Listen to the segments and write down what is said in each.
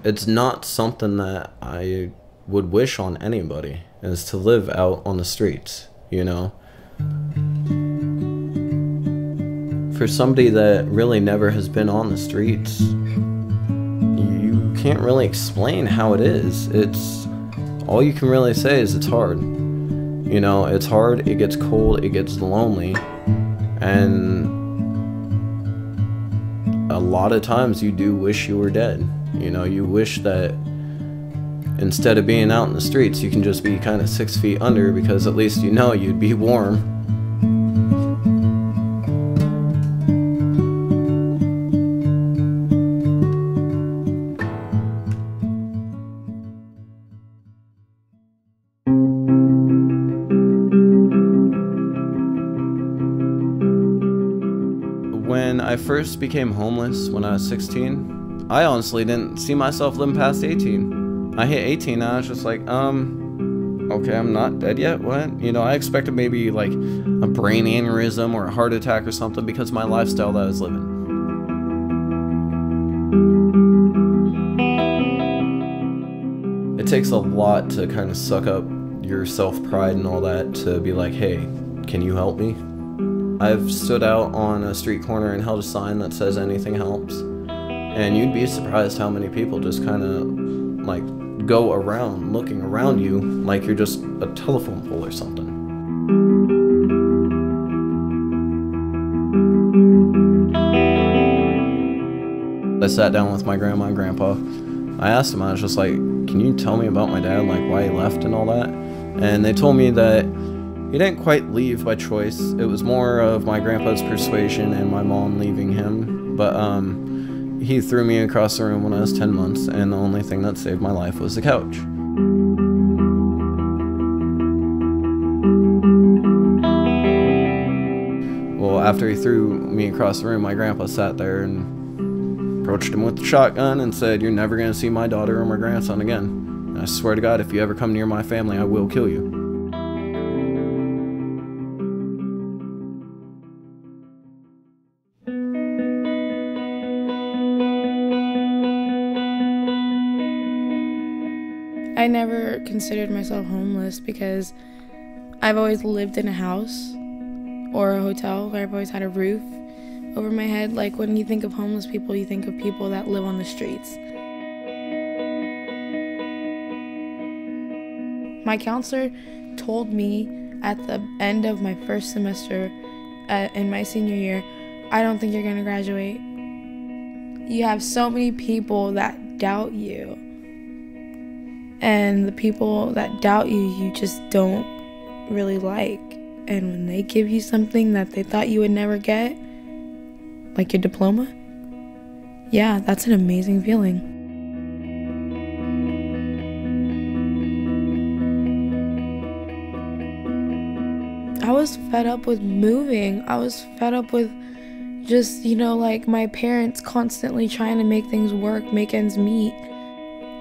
it's not something that I would wish on anybody, is to live out on the streets, you know? For somebody that really never has been on the streets, you can't really explain how it is. It's all you can really say is it's hard. You know, it's hard, it gets cold, it gets lonely, and a lot of times you do wish you were dead. You know, you wish that instead of being out in the streets, you can just be kind of 6 feet under, because at least you know you'd be warm. When I first became homeless when I was 16, I honestly didn't see myself living past 18. I hit 18 and I was just like, okay, I'm not dead yet, what? You know, I expected maybe like a brain aneurysm or a heart attack or something because of my lifestyle that I was living. It takes a lot to kind of suck up your self-pride and all that to be like, hey, can you help me? I've stood out on a street corner and held a sign that says anything helps, and you'd be surprised how many people just kind of like go around looking around you like you're just a telephone pole or something. I sat down with my grandma and grandpa. I asked them, I was just like, can you tell me about my dad, like why he left and all that? And they told me that he didn't quite leave by choice. It was more of my grandpa's persuasion and my mom leaving him. But he threw me across the room when I was 10 months, and the only thing that saved my life was the couch. Well, after he threw me across the room, my grandpa sat there and approached him with the shotgun and said, "You're never going to see my daughter or my grandson again. And I swear to God, if you ever come near my family, I will kill you." I never considered myself homeless because I've always lived in a house or a hotel where I've always had a roof over my head. Like when you think of homeless people, you think of people that live on the streets. My counselor told me at the end of my first semester in my senior year, "I don't think you're going to graduate. You have so many people that doubt you. And the people that doubt you, you just don't really like. And when they give you something that they thought you would never get, like your diploma, yeah, that's an amazing feeling." I was fed up with moving. I was fed up with just, you know, like my parents constantly trying to make things work, make ends meet.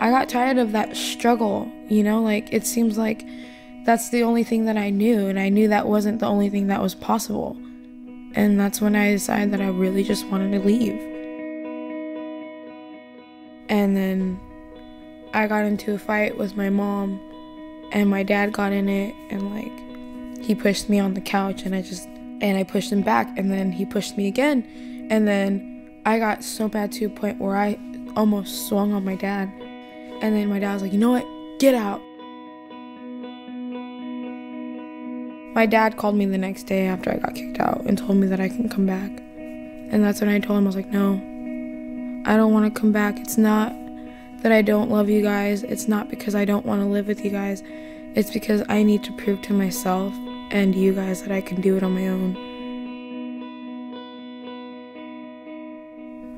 I got tired of that struggle, you know, like it seems like that's the only thing that I knew, and I knew that wasn't the only thing that was possible. And that's when I decided that I really just wanted to leave. And then I got into a fight with my mom, and my dad got in it, and like he pushed me on the couch, and I pushed him back, and then he pushed me again, and then I got so bad to a point where I almost swung on my dad. And then my dad was like, "You know what? Get out." My dad called me the next day after I got kicked out and told me that I can come back. And that's when I told him, I was like, "No, I don't want to come back. It's not that I don't love you guys. It's not because I don't want to live with you guys. It's because I need to prove to myself and you guys that I can do it on my own."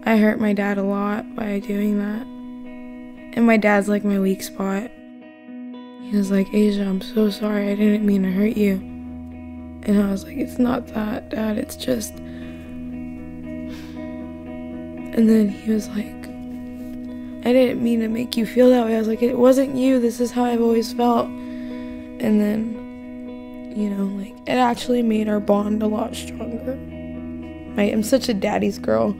I hurt my dad a lot by doing that. And my dad's like my weak spot. He was like, "Asia, I'm so sorry. I didn't mean to hurt you." And I was like, "It's not that, Dad. It's just..." And then he was like, "I didn't mean to make you feel that way." I was like, "It wasn't you. This is how I've always felt." And then, you know, like, it actually made our bond a lot stronger. I'm such a daddy's girl.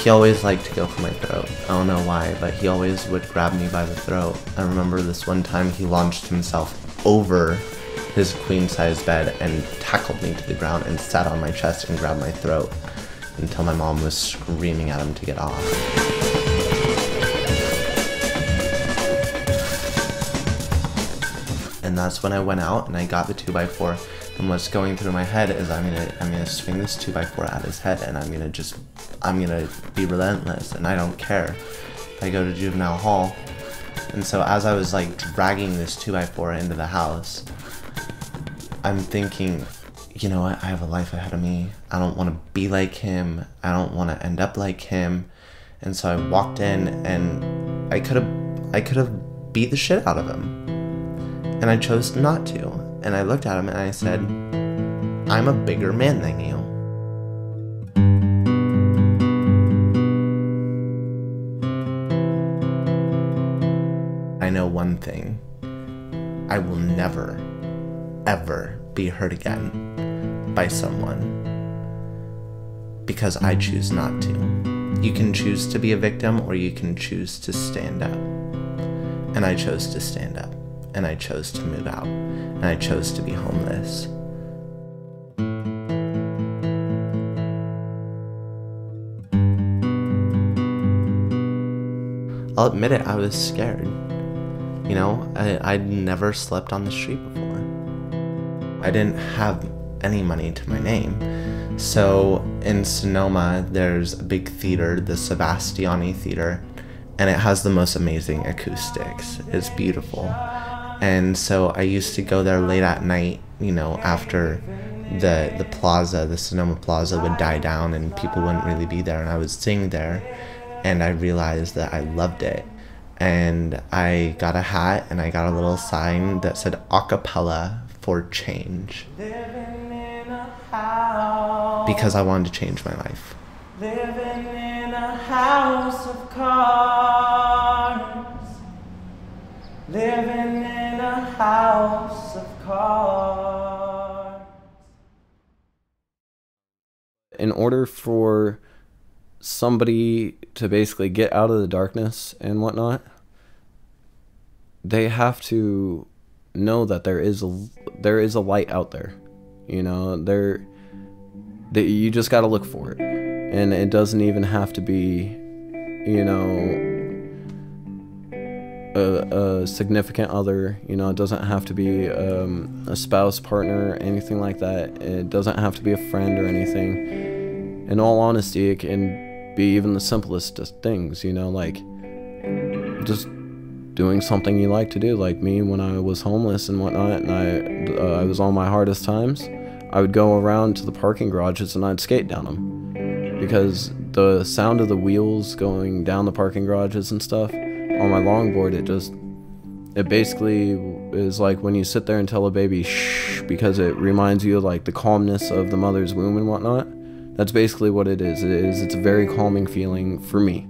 He always liked to go for my throat. I don't know why, but he always would grab me by the throat. I remember this one time he launched himself over his queen-size bed and tackled me to the ground and sat on my chest and grabbed my throat until my mom was screaming at him to get off. And that's when I went out and I got the 2x4, and what's going through my head is I'm gonna swing this 2x4 at his head, and I'm gonna be relentless, and I don't care. I go to juvenile hall, and so as I was like dragging this 2x4 into the house, I'm thinking, you know what, I have a life ahead of me. I don't want to be like him. I don't want to end up like him. And so I walked in, and I could have beat the shit out of him. And I chose not to. And I looked at him and I said, I'm a bigger man than you. I know one thing. I will never, ever be hurt again by someone because I choose not to. You can choose to be a victim, or you can choose to stand up. And I chose to stand up, and I chose to move out, and I chose to be homeless. I'll admit it, I was scared. You know, I'd never slept on the street before. I didn't have any money to my name. So in Sonoma, there's a big theater, the Sebastiani Theater, and it has the most amazing acoustics. It's beautiful. And so I used to go there late at night, you know, after the plaza, the Sonoma Plaza would die down and people wouldn't really be there, and I would sing there, and I realized that I loved it. And I got a hat and I got a little sign that said acapella for change. Because I wanted to change my life. Living in a house of cards. Living in a house of cards. In order for somebody to basically get out of the darkness and whatnot, they have to know that there is a light out there. You know, you just got to look for it. And it doesn't even have to be, you know, a significant other. You know, it doesn't have to be a spouse, partner, anything like that. It doesn't have to be a friend or anything. In all honesty, it can be even the simplest of things, you know, like just doing something you like to do. Like me, when I was homeless and whatnot, and I was on my hardest times, I would go around to the parking garages and I'd skate down them, because the sound of the wheels going down the parking garages and stuff on my longboard, it basically is like when you sit there and tell a baby shh, because it reminds you of like the calmness of the mother's womb and whatnot. That's basically what it is. It's a very calming feeling for me.